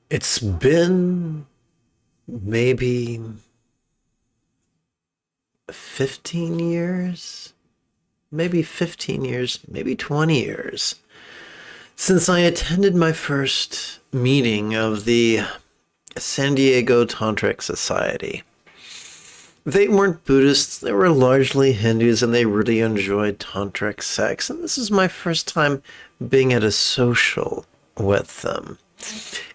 It's been maybe 15 years, maybe 15 years, maybe 20 years since I attended my first meeting of the San Diego Tantric Society. They weren't Buddhists, they were largely Hindus, and they really enjoyed tantric sex. And this is my first time being at a social with them.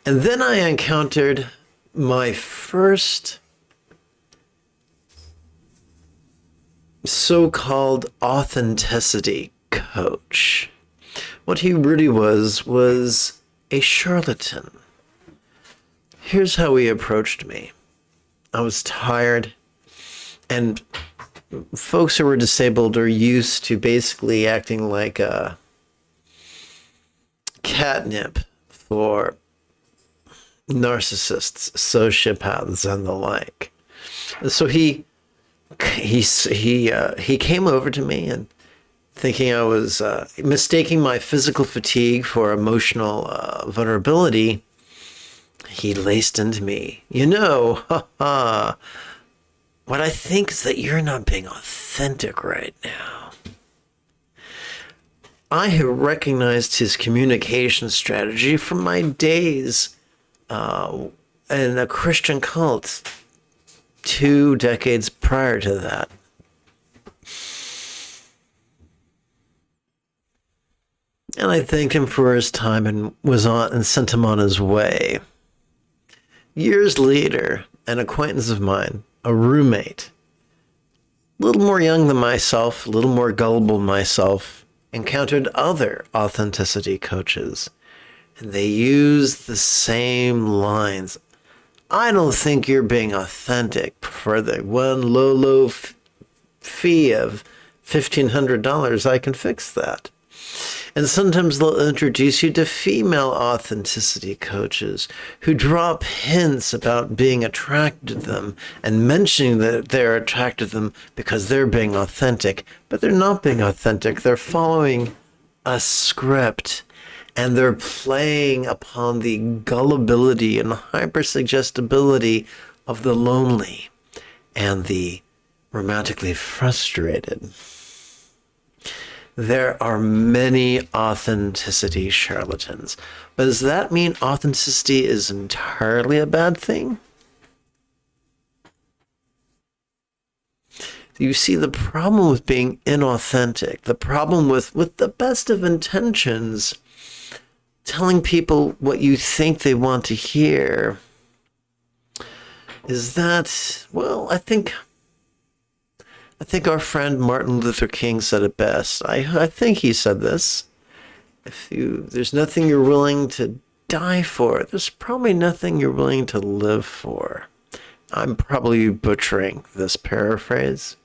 And then I encountered my first so-called authenticity coach. What he really was a charlatan. Here's how he approached me. I was tired, and folks who were disabled are used to basically acting like a catnip for narcissists, sociopaths, and the like. So he came over to me, and thinking I was mistaking my physical fatigue for emotional vulnerability, he laced into me. What I think is that you're not being authentic right now. I have recognized his communication strategy from my days in a Christian cult 2 decades prior to that. And I thanked him for his time and sent him on his way. Years later, an acquaintance of mine, a roommate, a little more young than myself, a little more gullible than myself, encountered other authenticity coaches, and they used the same lines. I don't think you're being authentic for the one low fee of $1,500. I can fix that. And sometimes they'll introduce you to female authenticity coaches who drop hints about being attracted to them and mentioning that they're attracted to them because they're being authentic. But they're not being authentic. They're following a script, and they're playing upon the gullibility and hypersuggestibility of the lonely and the romantically frustrated. There are many authenticity charlatans. But does that mean authenticity is entirely a bad thing? You see, the problem with being inauthentic, the problem with the best of intentions, telling people what you think they want to hear, is that, well, I think our friend Martin Luther King said it best. I think he said this. There's nothing you're willing to die for, there's probably nothing you're willing to live for. I'm probably butchering this paraphrase.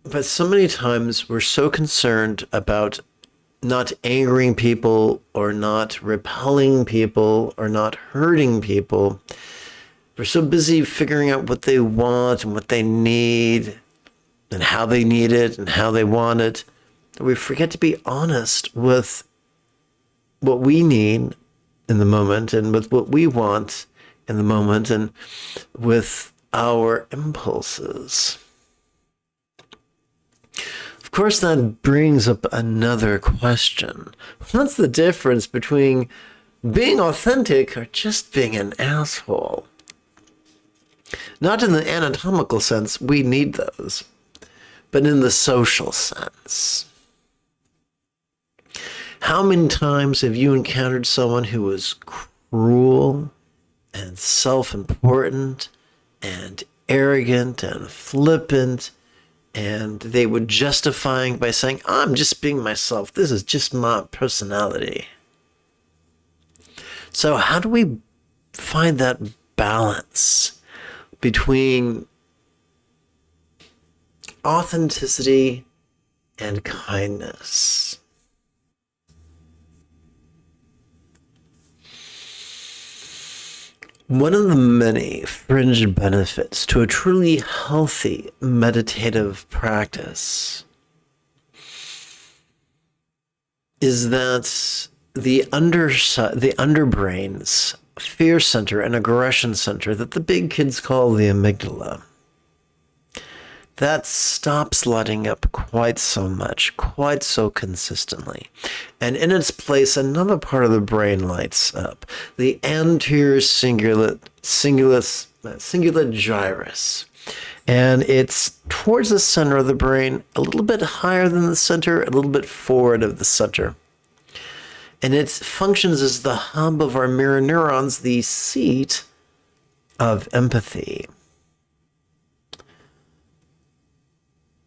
But so many times we're so concerned about not angering people or not repelling people or not hurting people. We're so busy figuring out what they want and what they need and how they need it and how they want it that we forget to be honest with what we need in the moment and with what we want in the moment and with our impulses. Of course, that brings up another question. What's the difference between being authentic or just being an asshole? Not in the anatomical sense, we need those, but in the social sense. How many times have you encountered someone who was cruel and self-important and arrogant and flippant, and they would justifying by saying, I'm just being myself, this is just my personality. So how do we find that balance between authenticity and kindness? One of the many fringe benefits to a truly healthy meditative practice is that the underbrain's fear center and aggression center that the big kids call the amygdala. That stops lighting up quite so much, quite so consistently. And in its place, another part of the brain lights up. The anterior cingulate gyrus. And it's towards the center of the brain, a little bit higher than the center, a little bit forward of the center. And it functions as the hub of our mirror neurons, the seat of empathy.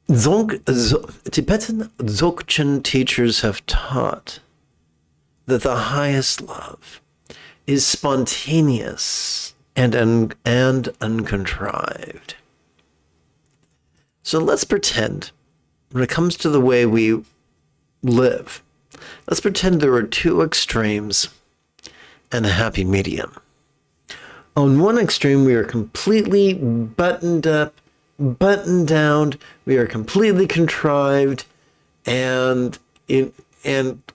Tibetan Dzogchen teachers have taught that the highest love is spontaneous and uncontrived. So let's pretend, when it comes to the way we live, let's pretend there are two extremes and a happy medium. On one extreme, we are completely buttoned up, buttoned down, we are completely contrived and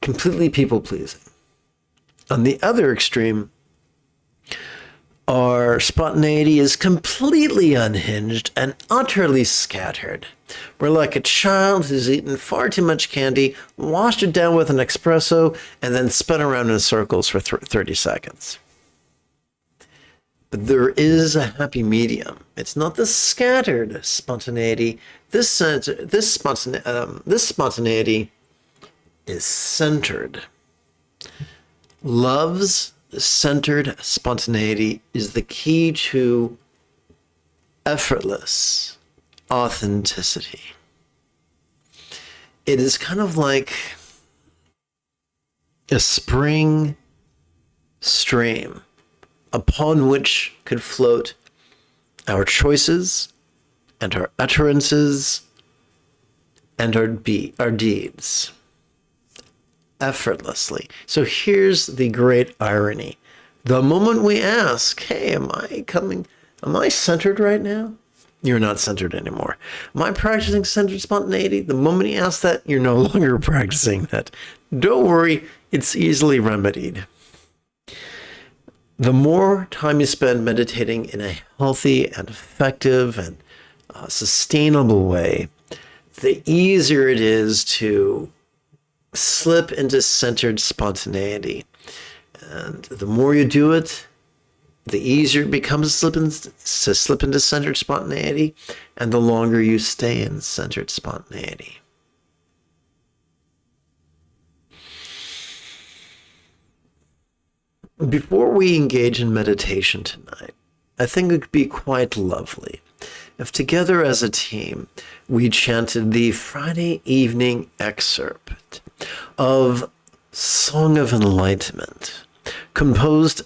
completely people-pleasing. On the other extreme, our spontaneity is completely unhinged and utterly scattered. We're like a child who's eaten far too much candy, washed it down with an espresso, and then spun around in circles for 30 seconds. But there is a happy medium. It's not the scattered spontaneity. This spontaneity is centered. Love's centered spontaneity is the key to effortless authenticity. It is kind of like a spring stream upon which could float our choices and our utterances and our deeds effortlessly. So here's the great irony. The moment we ask, hey, am I centered right now? You're not centered anymore. Am I practicing centered spontaneity? The moment you ask that, you're no longer practicing that. Don't worry, it's easily remedied. The more time you spend meditating in a healthy and effective and sustainable way, the easier it is to slip into centered spontaneity. And the more you do it, the easier it becomes to slip into centered spontaneity, and the longer you stay in centered spontaneity. Before we engage in meditation tonight, I think it would be quite lovely if together as a team we chanted the Friday evening excerpt of Song of Enlightenment, composed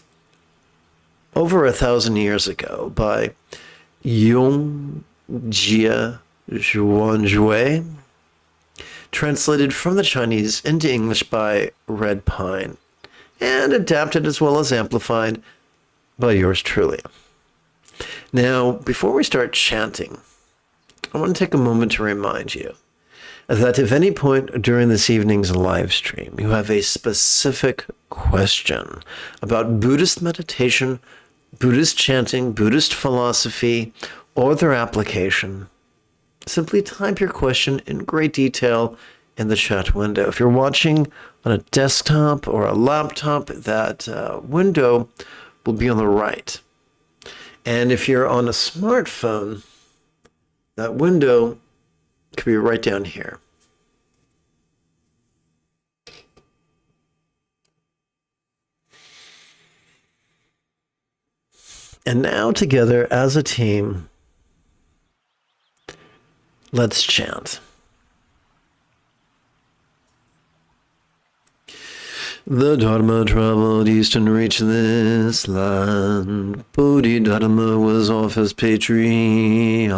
over 1,000 years ago by Yongjia Zhuanjue, translated from the Chinese into English by Red Pine, and adapted as well as amplified by yours truly. Now, before we start chanting, I want to take a moment to remind you that if any point during this evening's live stream you have a specific question about Buddhist meditation, Buddhist chanting, Buddhist philosophy, or their application, simply type your question in great detail in the chat window. If you're watching on a desktop or a laptop, that window will be on the right. And if you're on a smartphone, that window could be right down here. And now together as a team, let's chant. The Dharma traveled east and reached this land. Bodhidharma was off his patriarch,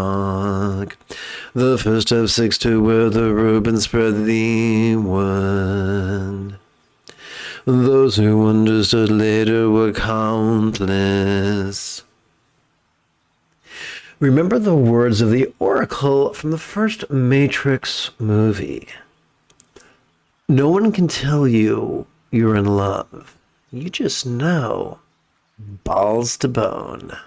the first of six to wear the robe and spread the word. Those who understood later were countless. Remember the words of the Oracle from the first Matrix movie. No one can tell you you're in love. You just know. Balls to bone.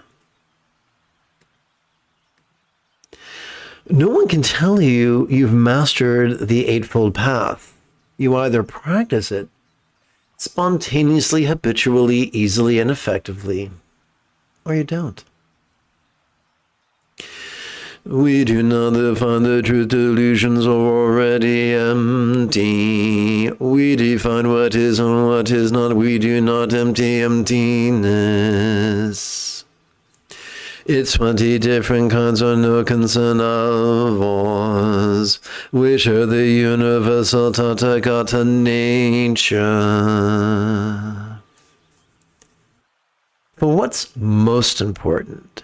No one can tell you you've mastered the Eightfold Path. You either practice it spontaneously, habitually, easily, and effectively, or you don't. We do not define the truth, delusions are already empty. We define what is and what is not. We do not empty emptiness. It's 20 different kinds of no concern of ours. We share the universal Tathagata nature. But what's most important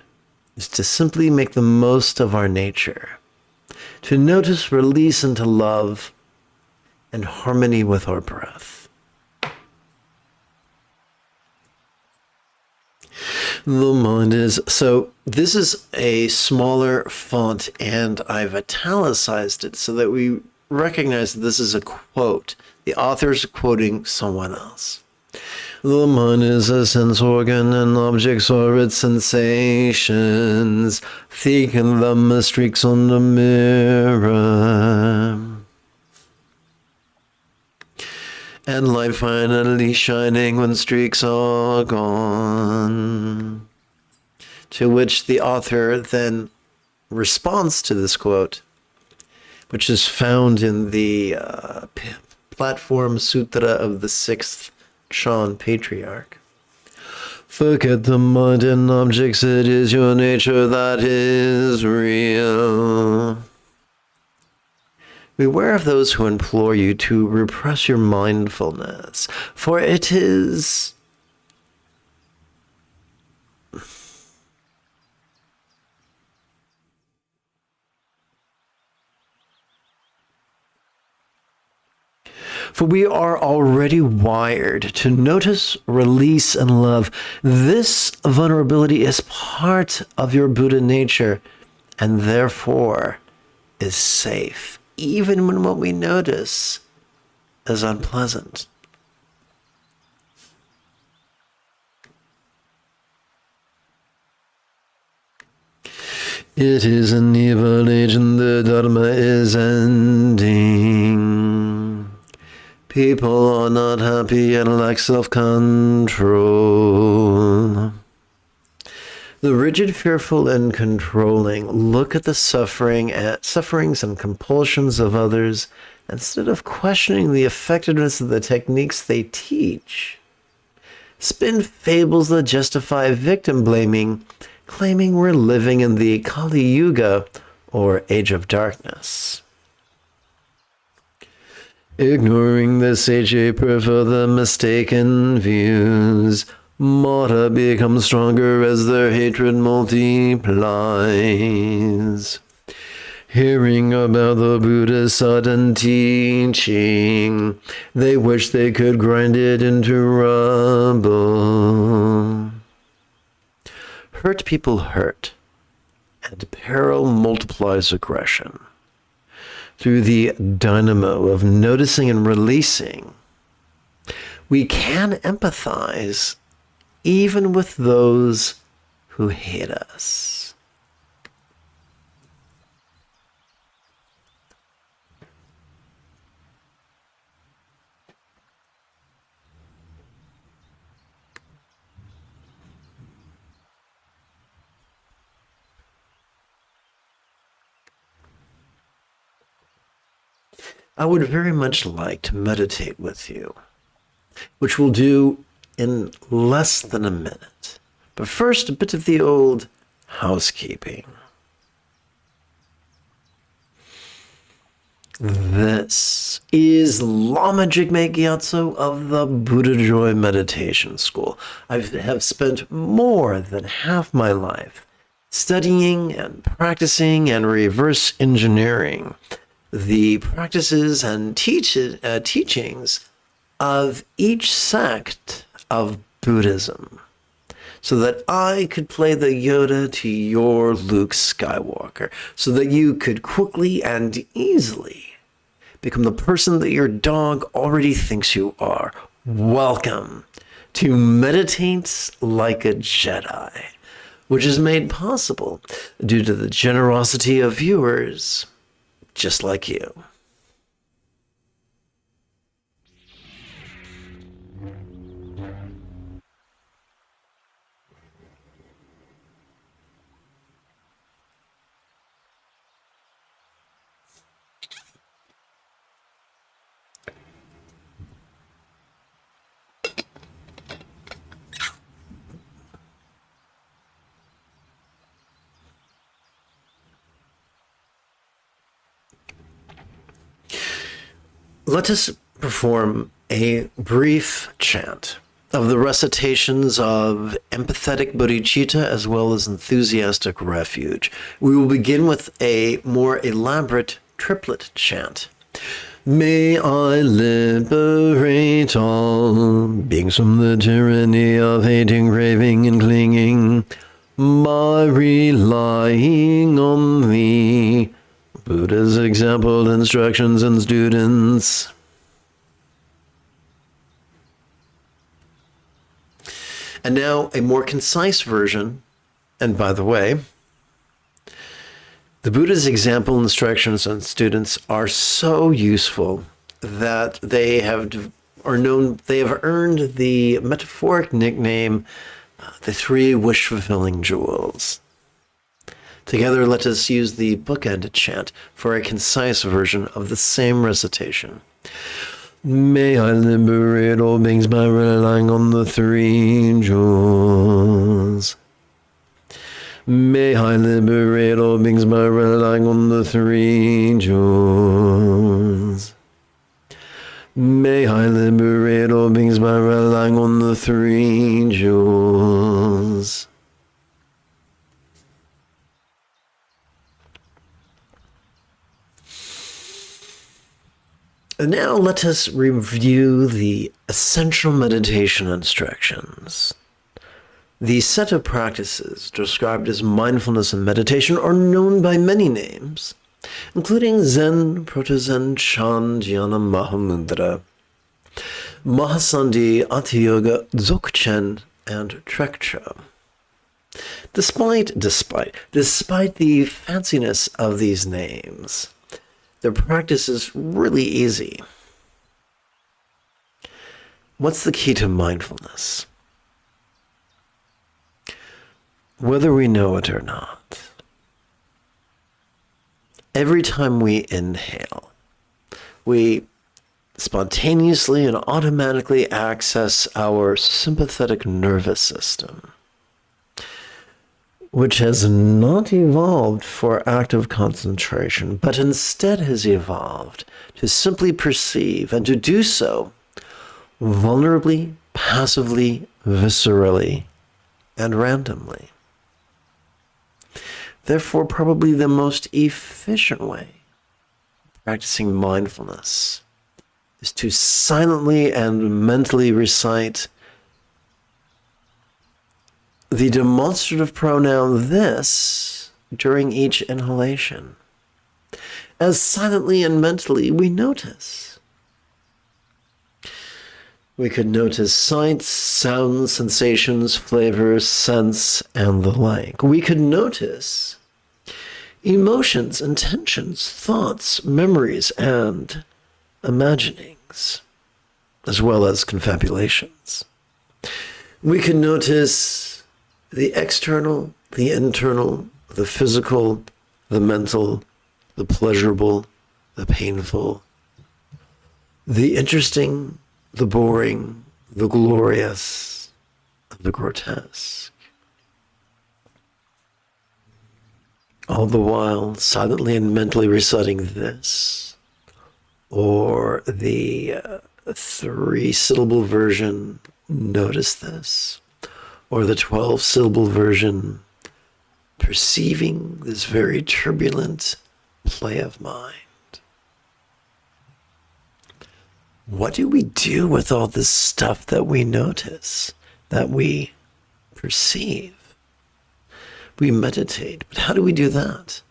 is to simply make the most of our nature, to notice, release, and to love, and harmony with our breath. The mind is, so this is a smaller font, and I've italicized it so that we recognize that this is a quote. The author's quoting someone else. The mind is a sense organ, and objects are its sensations. Thicken them as streaks on the mirror. And light finally shining when streaks are gone. To which the author then responds to this quote, which is found in the Platform Sutra of the Sixth Chan Patriarch. Forget the mind and objects, it is your nature that is real. Beware of those who implore you to repress your mindfulness, for it is for we are already wired to notice, release, and love. This vulnerability is part of your Buddha nature, and therefore is safe, even when what we notice is unpleasant. It is an evil age and the Dharma is ending. People are not happy and lack self-control. The rigid, fearful, and controlling look at the sufferings and compulsions of others instead of questioning the effectiveness of the techniques they teach. Spin fables that justify victim blaming, claiming we're living in the Kali Yuga, or Age of Darkness. Ignoring the sage, they prefer the mistaken views. Martyr becomes stronger as their hatred multiplies. Hearing about the Buddha's sudden teaching, they wish they could grind it into rubble. Hurt people hurt, and peril multiplies aggression. Through the dynamo of noticing and releasing, we can empathize even with those who hate us. I would very much like to meditate with you, which we'll do in less than a minute. But first, a bit of the old housekeeping. This is Lama Jigme Gyatso of the Buddha Joy Meditation School. I have spent more than half my life studying and practicing and reverse engineering the practices and teachings of each sect of Buddhism, so that I could play the Yoda to your Luke Skywalker, so that you could quickly and easily become the person that your dog already thinks you are, Welcome to Meditate Like a Jedi, which is made possible due to the generosity of viewers just like you. Let us perform a brief chant of the recitations of empathetic bodhicitta as well as enthusiastic refuge. We will begin with a more elaborate triplet chant. May I liberate all beings from the tyranny of hating, craving, and clinging by relying on thee. Buddha's example, instructions, and students. And now a more concise version. And by the way, the Buddha's example, instructions, and students are so useful that they have earned the metaphoric nickname, the three wish-fulfilling jewels. Together, let us use the bookend chant for a concise version of the same recitation. May I liberate all beings by relying on the three jewels. May I liberate all beings by relying on the three jewels. May I liberate all beings by relying on the three jewels. And now let us review the essential meditation instructions. The set of practices described as mindfulness and meditation are known by many names, including Zen, Proto-Zen, Chan, Dhyana, Mahamudra, Mahasandhi, Ati-yoga, Dzogchen, and Trekcho. Despite the fanciness of these names, their practice is really easy. What's the key to mindfulness? Whether we know it or not, every time we inhale, we spontaneously and automatically access our sympathetic nervous system, which has not evolved for active concentration, but instead has evolved to simply perceive and to do so vulnerably, passively, viscerally, and randomly. Therefore, probably the most efficient way of practicing mindfulness is to silently and mentally recite the demonstrative pronoun this during each inhalation, as silently and mentally we notice. We could notice sights, sounds, sensations, flavors, scents, and the like. We could notice emotions, intentions, thoughts, memories, and imaginings, as well as confabulations. We could notice the external, the internal, the physical, the mental, the pleasurable, the painful, the interesting, the boring, the glorious, and the grotesque. All the while silently and mentally reciting this, or the three-syllable version, notice this, or the 12-syllable version, perceiving this very turbulent play of mind. What do we do with all this stuff that we notice, that we perceive? We meditate, but how do we do that?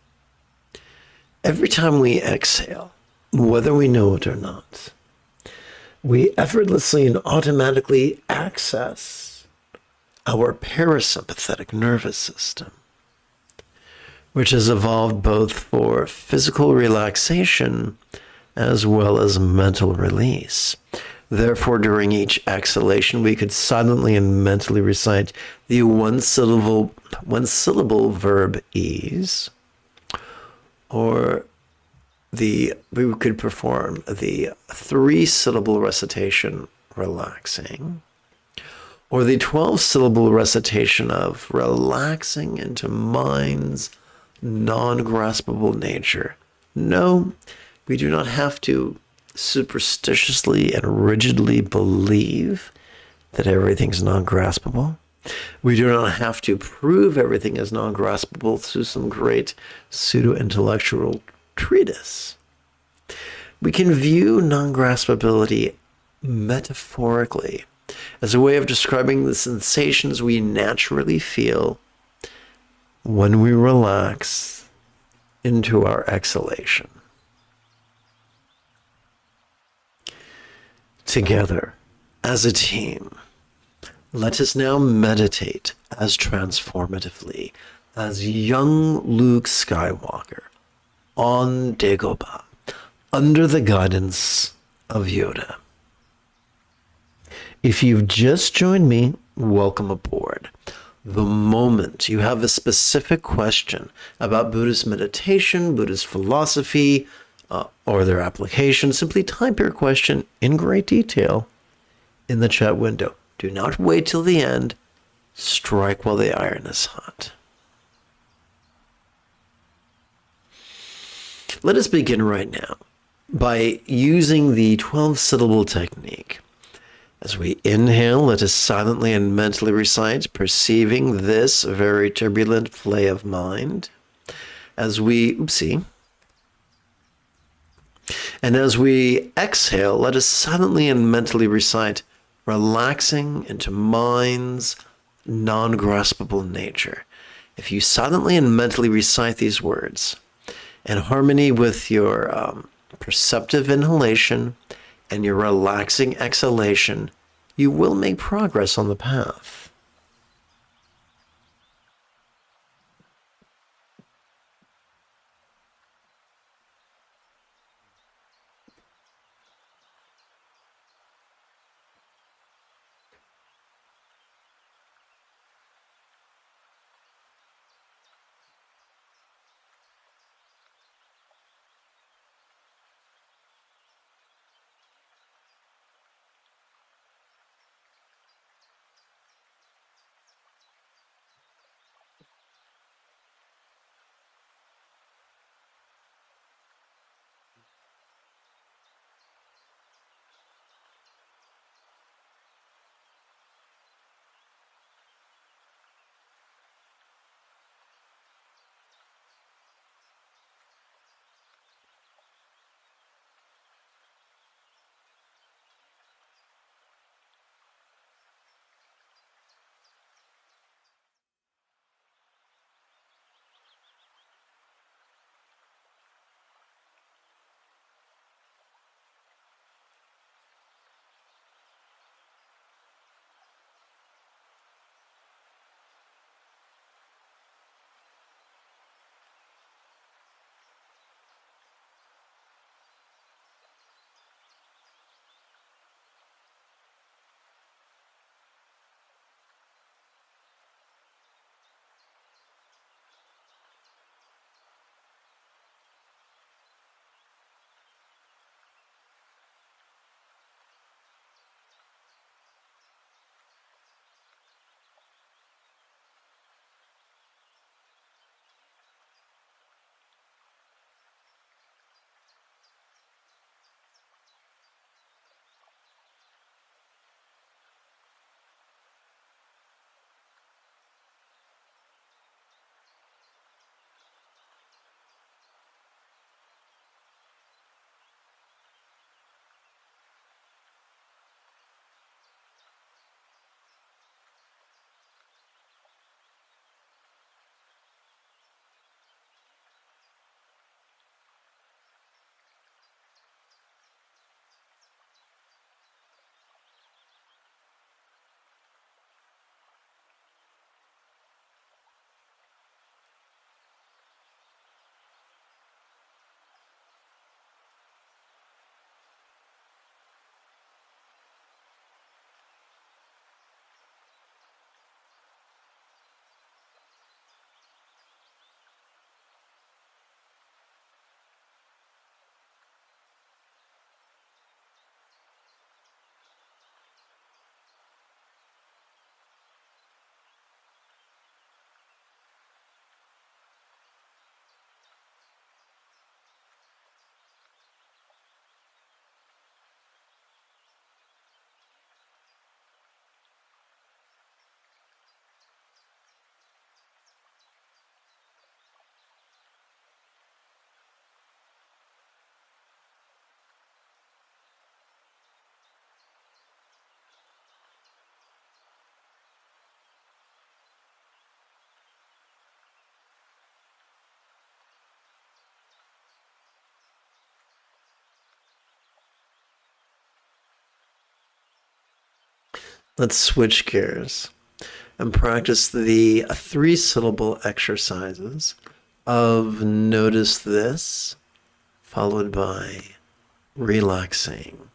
Every time we exhale, whether we know it or not, we effortlessly and automatically access our parasympathetic nervous system, which has evolved both for physical relaxation as well as mental release. Therefore, during each exhalation, we could silently and mentally recite the one syllable verb ease, or we could perform the 3-syllable recitation relaxing, or the 12-syllable recitation of relaxing into mind's non-graspable nature. No, we do not have to superstitiously and rigidly believe that everything's non-graspable. We do not have to prove everything is non-graspable through some great pseudo-intellectual treatise. We can view non-graspability metaphorically as a way of describing the sensations we naturally feel when we relax into our exhalation. Together, as a team, let us now meditate as transformatively as young Luke Skywalker on Dagobah, under the guidance of Yoda. If you've just joined me, welcome aboard. The moment you have a specific question about Buddhist meditation, Buddhist philosophy, or their application, simply type your question in great detail in the chat window. Do not wait till the end. Strike while the iron is hot. Let us begin right now by using the 12-syllable technique. As we inhale, let us silently and mentally recite, perceiving this very turbulent play of mind. As we exhale, let us silently and mentally recite, relaxing into mind's non-graspable nature. If you silently and mentally recite these words in harmony with your perceptive inhalation and your relaxing exhalation, you will make progress on the path. Let's switch gears and practice the three-syllable exercises of notice this, followed by relaxing.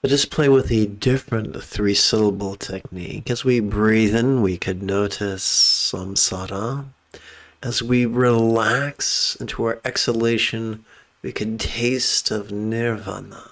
Let us play with a different three-syllable technique. As we breathe in, we could notice samsara. As we relax into our exhalation, we could taste of nirvana.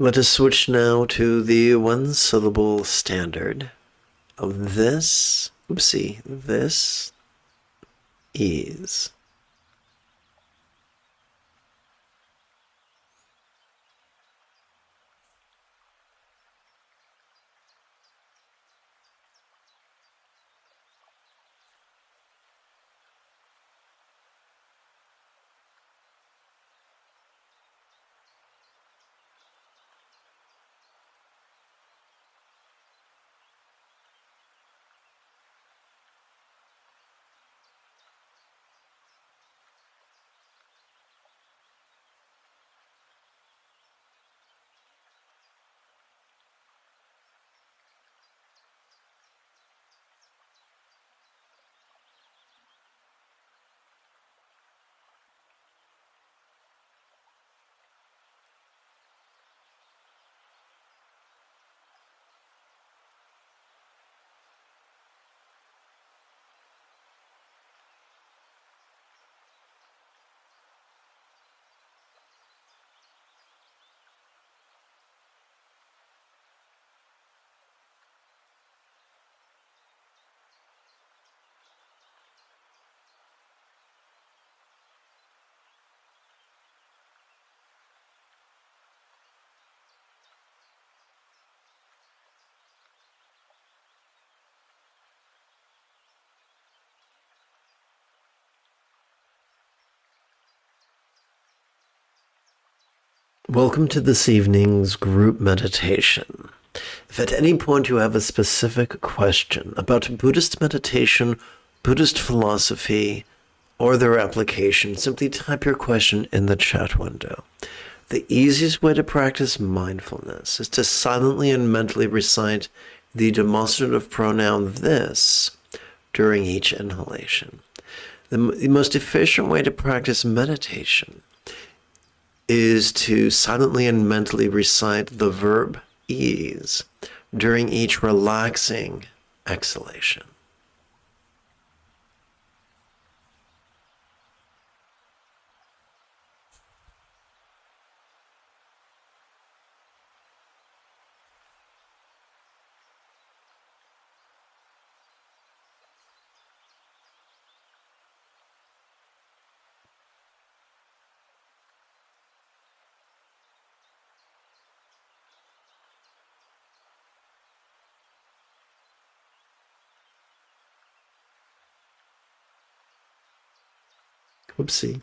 Let us switch now to the one-syllable standard of this. Oopsie, this is. Welcome to this evening's group meditation. If at any point you have a specific question about Buddhist meditation, Buddhist philosophy, or their application, simply type your question in the chat window. The easiest way to practice mindfulness is to silently and mentally recite the demonstrative pronoun this during each inhalation. The most efficient way to practice meditation is to silently and mentally recite the verb ease during each relaxing exhalation. Whoopsie.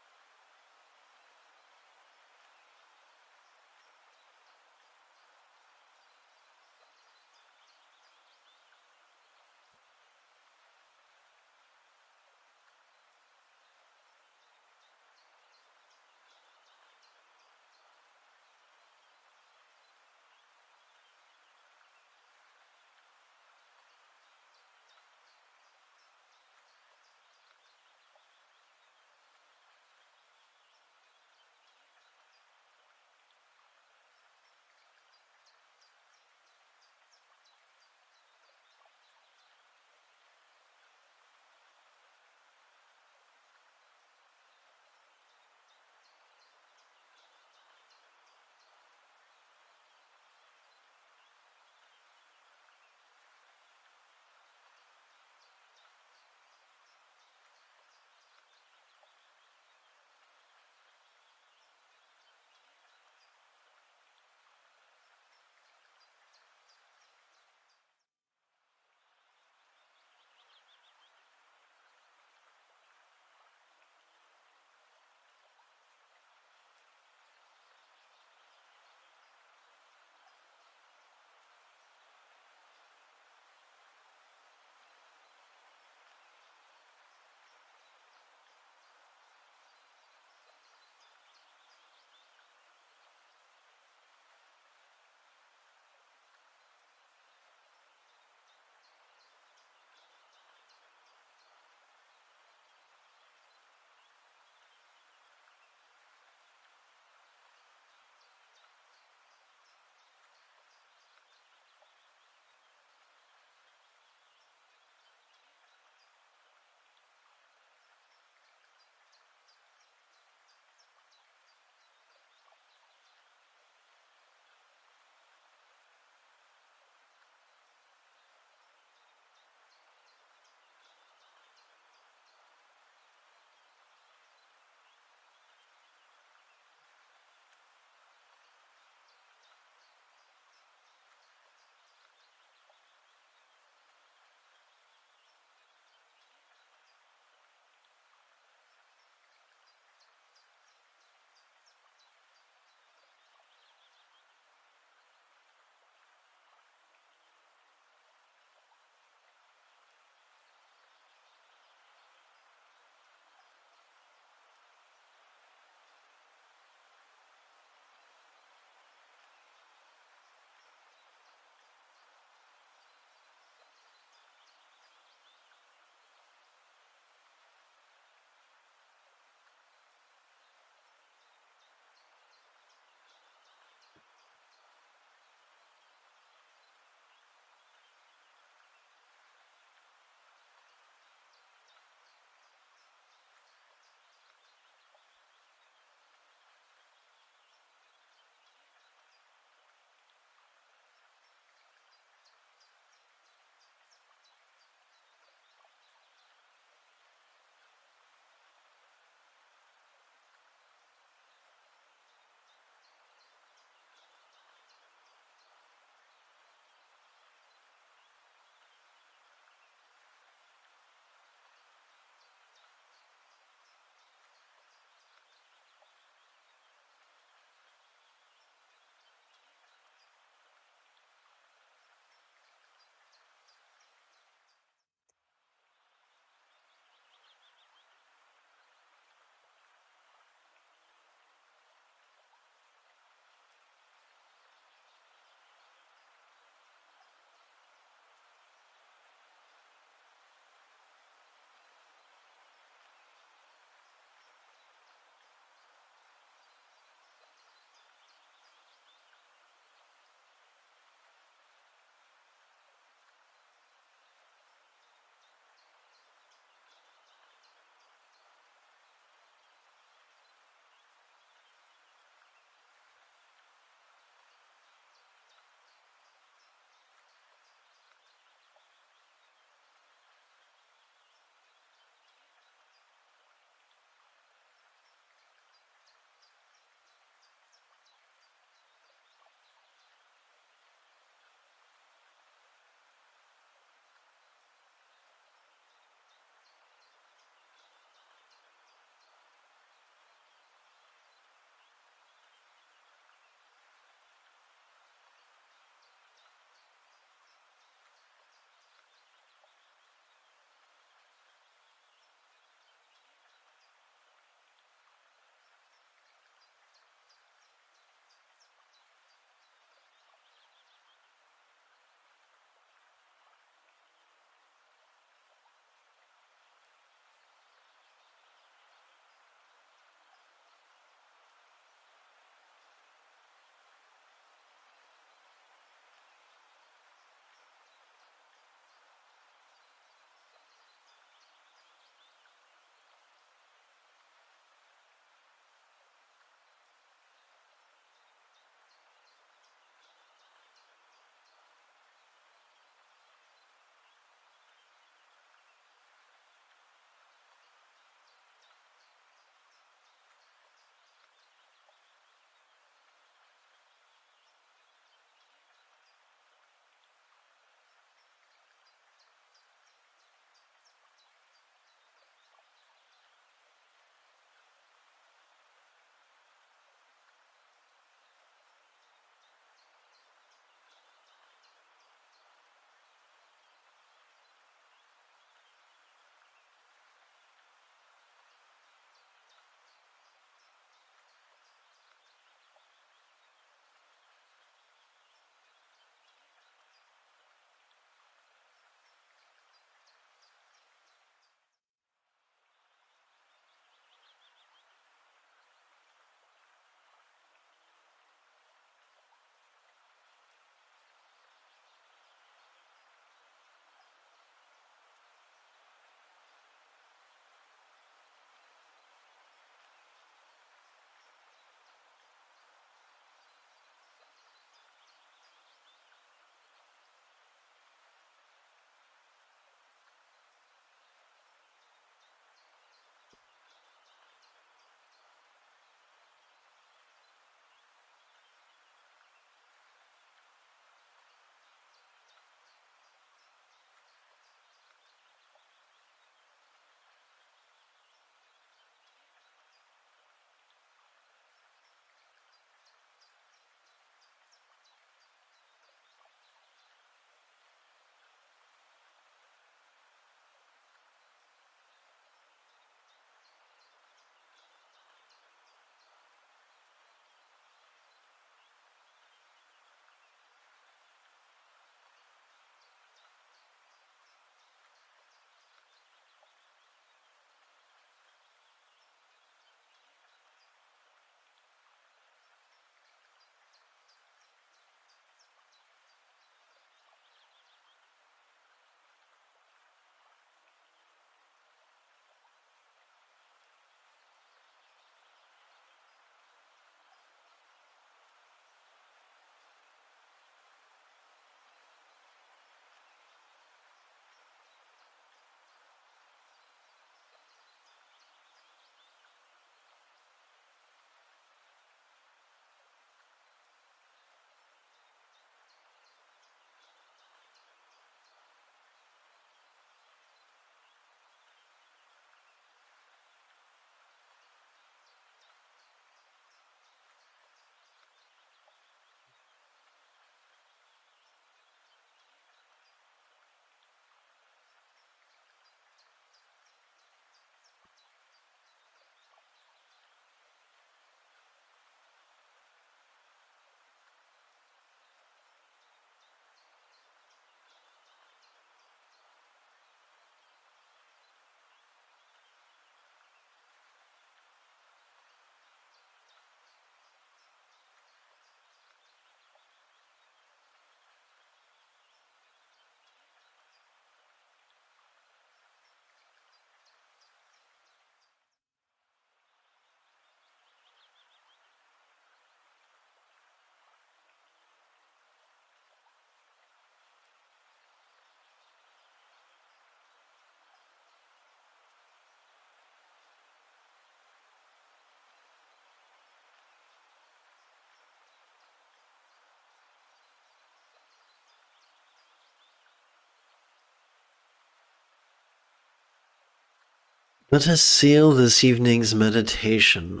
Let us seal this evening's meditation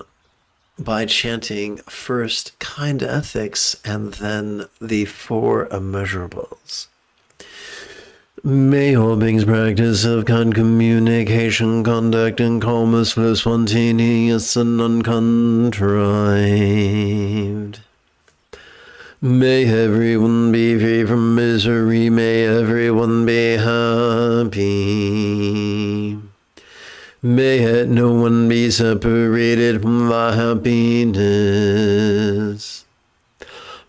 by chanting first kind ethics and then the four immeasurables. May all beings practice of kind communication, conduct, and calmness flow spontaneous and uncontrived. May everyone be free from misery, may everyone be happy. May no one be separated from the happiness.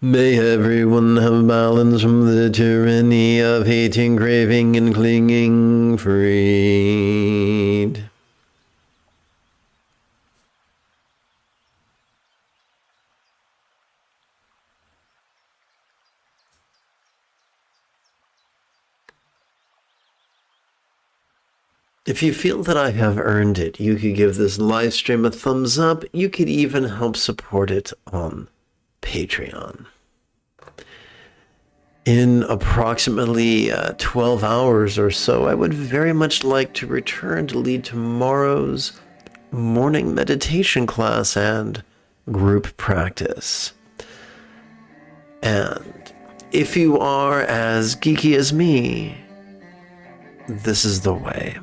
May everyone have balance from the tyranny of hating, craving, and clinging freed. If you feel that I have earned it, you could give this live stream a thumbs up. You could even help support it on Patreon. In approximately 12 hours or so, I would very much like to return to lead tomorrow's morning meditation class and group practice. And if you are as geeky as me, this is the way.